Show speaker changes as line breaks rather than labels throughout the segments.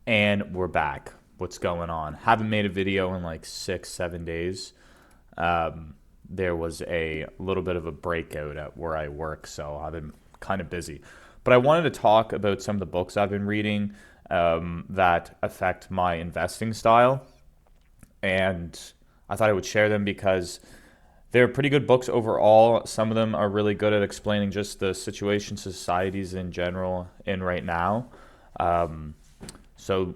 And we're back. What's going on? Haven't made a video in like 6, 7 days. There was a little bit of a breakout at where I work, so I've been kind of busy. But I wanted to talk about some of the books I've been reading that affect my investing style. And I thought I would share them because they're pretty good books overall. Some of them are really good at explaining just the situation societies in general in right now. So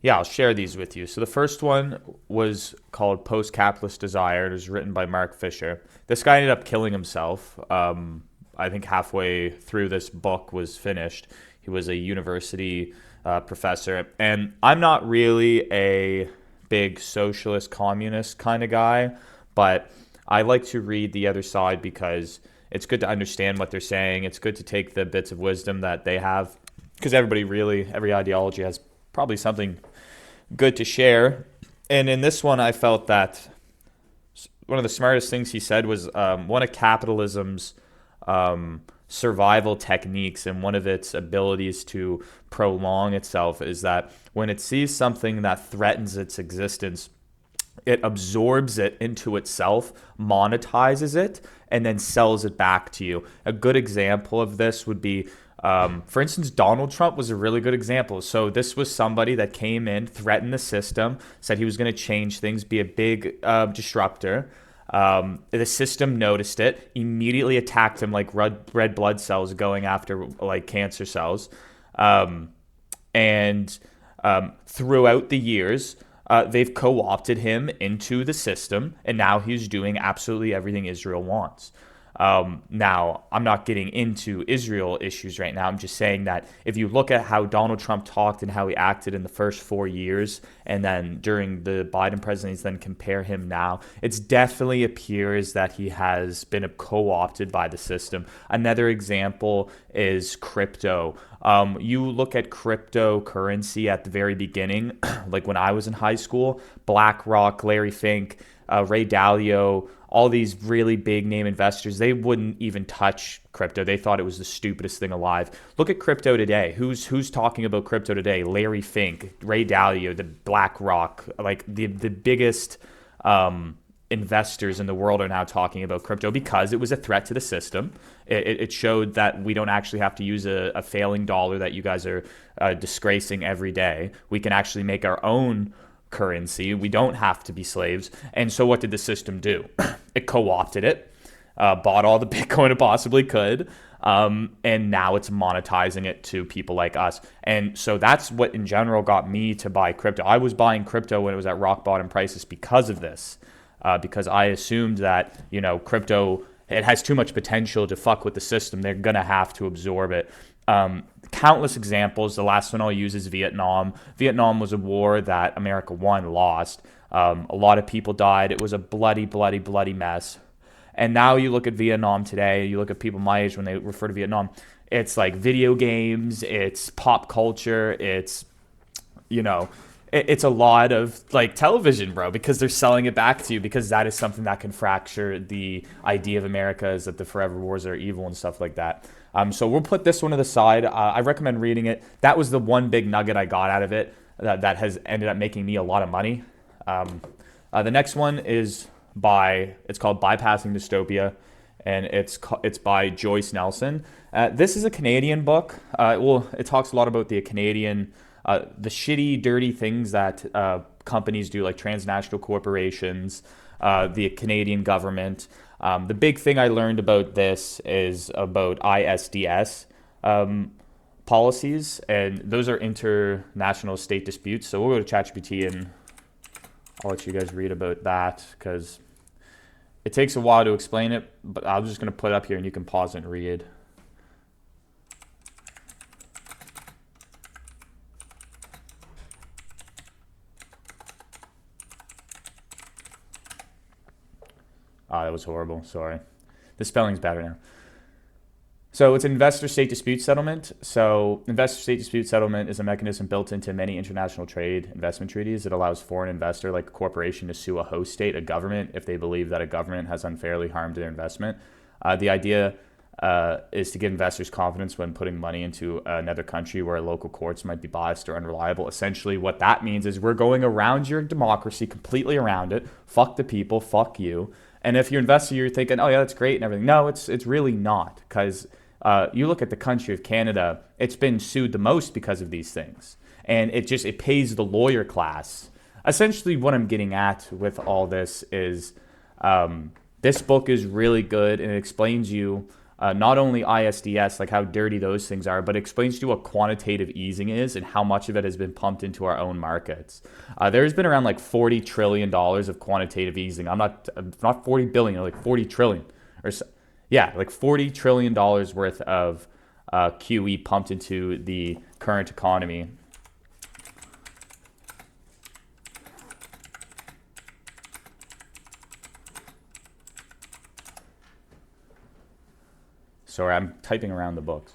yeah, I'll share these with you. So the first one was called Post-Capitalist Desire. It was written by Mark Fisher. This guy ended up killing himself. I think halfway through this book was finished. He was a university professor. And I'm not really a big socialist, communist kind of guy, but I like to read the other side because it's good to understand what they're saying. It's good to take the bits of wisdom that they have because every ideology has probably something good to share. And in this one, I felt that one of the smartest things he said was one of capitalism's survival techniques and one of its abilities to prolong itself is that when it sees something that threatens its existence, it absorbs it into itself, monetizes it, and then sells it back to you. A good example of this would be, for instance, Donald Trump was a really good example. So this was somebody that came in, threatened the system, said he was going to change things, be a big disruptor. The system noticed it, immediately attacked him like red blood cells going after like cancer cells. And throughout the years, they've co-opted him into the system, and now he's doing absolutely everything Israel wants. Now, I'm not getting into Israel issues right now. I'm just saying that if you look at how Donald Trump talked and how he acted in the first 4 years, and then during the Biden presidency, then compare him now, it definitely appears that he has been co-opted by the system. Another example is crypto. You look at cryptocurrency at the very beginning, like when I was in high school, BlackRock, Larry Fink, Ray Dalio, all these really big name investors, they wouldn't even touch crypto. They thought it was the stupidest thing alive. Look at crypto today. Who's talking about crypto today? Larry Fink, Ray Dalio, the BlackRock, like the biggest investors in the world are now talking about crypto because it was a threat to the system. It showed that we don't actually have to use a failing dollar that you guys are disgracing every day. We can actually make our own currency. We don't have to be slaves. And so what did the system do? It co-opted it, bought all the Bitcoin it possibly could, and now it's monetizing it to people like us. And so that's what in general got me to buy crypto. I was buying crypto when it was at rock bottom prices because of this, because I assumed that, crypto, it has too much potential to fuck with the system. They're going to have to absorb it. Countless examples. The last one I'll use is Vietnam. Vietnam was a war that America won, lost. A lot of people died. It was a bloody, bloody, bloody mess. And now you look at Vietnam today, you look at people my age when they refer to Vietnam, it's like video games, it's pop culture, it's a lot of like television, bro, because they're selling it back to you because that is something that can fracture the idea of America is that the forever wars are evil and stuff like that. So we'll put this one to the side. I recommend reading it. That was the one big nugget I got out of it that has ended up making me a lot of money. The next one is it's called Bypassing Dystopia, and it's by Joyce Nelson. This is a Canadian book. It talks a lot about the Canadian, the shitty, dirty things that companies do, like transnational corporations, the Canadian government. The big thing I learned about this is about ISDS policies, and those are international state disputes. So we'll go to ChatGPT and I'll let you guys read about that because it takes a while to explain it, but I'm just going to put it up here and you can pause it and read. That was horrible. Sorry. The spelling's better now. So it's an investor-state dispute settlement. So investor-state dispute settlement is a mechanism built into many international trade investment treaties. It allows foreign investor, like a corporation, to sue a host state, a government, if they believe that a government has unfairly harmed their investment. The idea is to give investors confidence when putting money into another country where local courts might be biased or unreliable. Essentially, what that means is we're going around your democracy, completely around it. Fuck the people, fuck you. And if you're investing, you're thinking, oh yeah, that's great and everything. No, it's really not, because you look at the country of Canada, it's been sued the most because of these things, and it pays the lawyer class. Essentially, what I'm getting at with all this is this book is really good, and it explains you not only ISDS, like how dirty those things are, but it explains to you what quantitative easing is and how much of it has been pumped into our own markets. There's been around like $40 trillion of quantitative easing. I'm not 40 billion, like 40 trillion or so. Yeah, like $40 trillion worth of QE pumped into the current economy. Sorry, I'm typing around the books.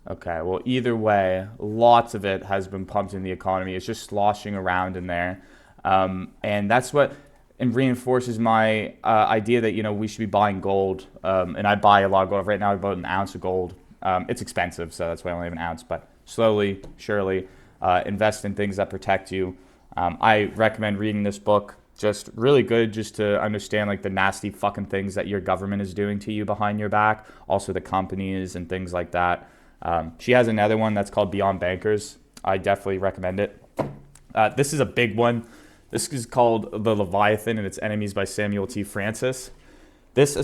Okay, well, either way, lots of it has been pumped in the economy. It's just sloshing around in there. And that's what and reinforces my idea that, we should be buying gold. And I buy a lot of gold. Right now, I bought an ounce of gold. It's expensive, so that's why I only have an ounce. But slowly, surely, invest in things that protect you. I recommend reading this book. Just really good just to understand like the nasty fucking things that your government is doing to you behind your back. Also the companies and things like that. She has another one that's called Beyond Bankers. I definitely recommend it. This is a big one. This is called The Leviathan and Its Enemies by Samuel T. Francis. This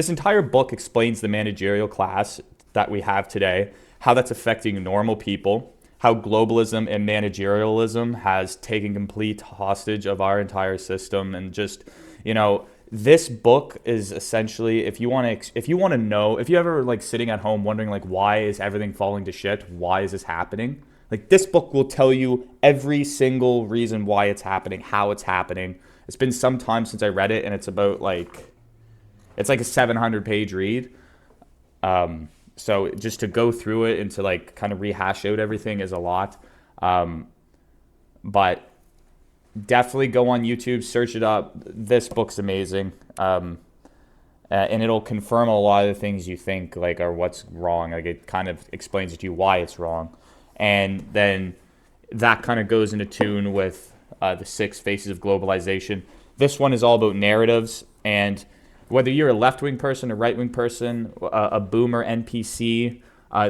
entire book explains the managerial class that we have today, how that's affecting normal people, how globalism and managerialism has taken complete hostage of our entire system, and just, this book is essentially, if you want to know, if you ever like sitting at home wondering like why is everything falling to shit, why is this happening, like this book will tell you every single reason why it's happening, how it's happening. It's been some time since I read it, and it's like a 700-page read. So just to go through it and to like kind of rehash out everything is a lot. But definitely go on YouTube, search it up. This book's amazing. And it'll confirm a lot of the things you think like are what's wrong. Like it kind of explains to you why it's wrong. And then that kind of goes into tune with the 6 Faces of Globalization. This one is all about narratives, and whether you're a left-wing person, a right-wing person, a boomer NPC,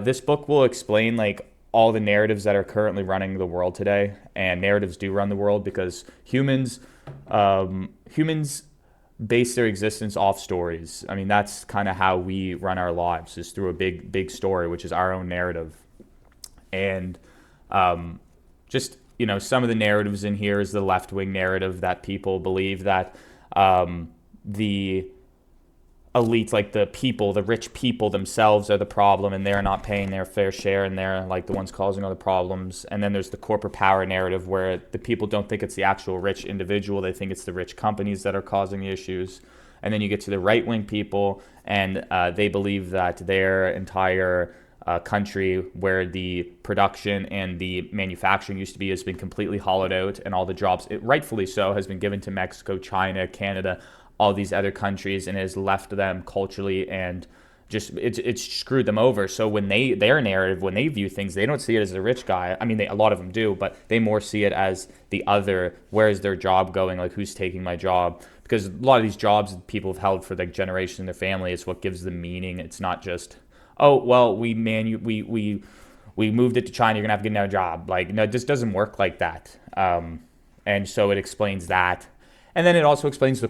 this book will explain like all the narratives that are currently running the world today. And narratives do run the world because humans base their existence off stories. I mean, that's kind of how we run our lives, is through a big story, which is our own narrative. And just, some of the narratives in here is the left-wing narrative that people believe that the elite, like the people, the rich people themselves are the problem, and they're not paying their fair share, and they're like the ones causing all the problems. And then there's the corporate power narrative, where the people don't think it's the actual rich individual, they think it's the rich companies that are causing the issues. And then you get to the right-wing people, and they believe that their entire country, where the production and the manufacturing used to be, has been completely hollowed out, and all the jobs, rightfully so, has been given to Mexico, China, Canada, all these other countries, and has left them culturally, and just it's screwed them over. So when their narrative, when they view things, they don't see it as a rich guy. I mean, a lot of them do, but they more see it as the other. Where is their job going? Like, who's taking my job? Because a lot of these jobs people have held for like generations in their family, it's what gives them meaning. It's not just, oh well, we moved it to China, you're gonna have to get another job. Like, no, it just doesn't work like that. And so it explains that. And then it also explains the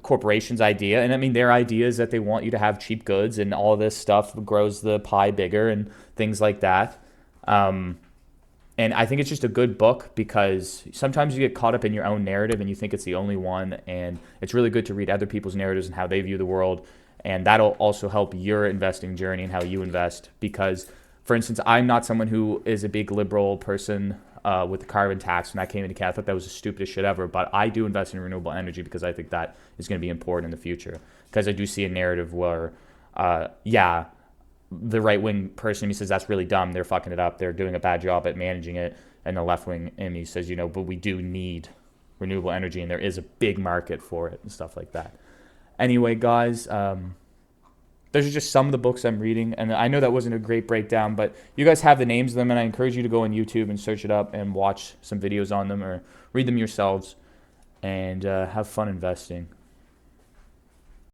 corporations' idea. And I mean, their idea is that they want you to have cheap goods, and all this stuff grows the pie bigger and things like that. And I think it's just a good book, because sometimes you get caught up in your own narrative and you think it's the only one. And it's really good to read other people's narratives and how they view the world. And that'll also help your investing journey and how you invest. Because, for instance, I'm not someone who is a big liberal person. with the carbon tax when that came into Canada. I thought that was the stupidest shit ever. But I do invest in renewable energy because I think that is going to be important in the future. Because I do see a narrative where, yeah, the right wing person in me says that's really dumb. They're fucking it up. They're doing a bad job at managing it. And the left wing in me says, but we do need renewable energy, and there is a big market for it and stuff like that. Anyway, guys, those are just some of the books I'm reading, and I know that wasn't a great breakdown, but you guys have the names of them, and I encourage you to go on YouTube and search it up and watch some videos on them or read them yourselves and have fun investing.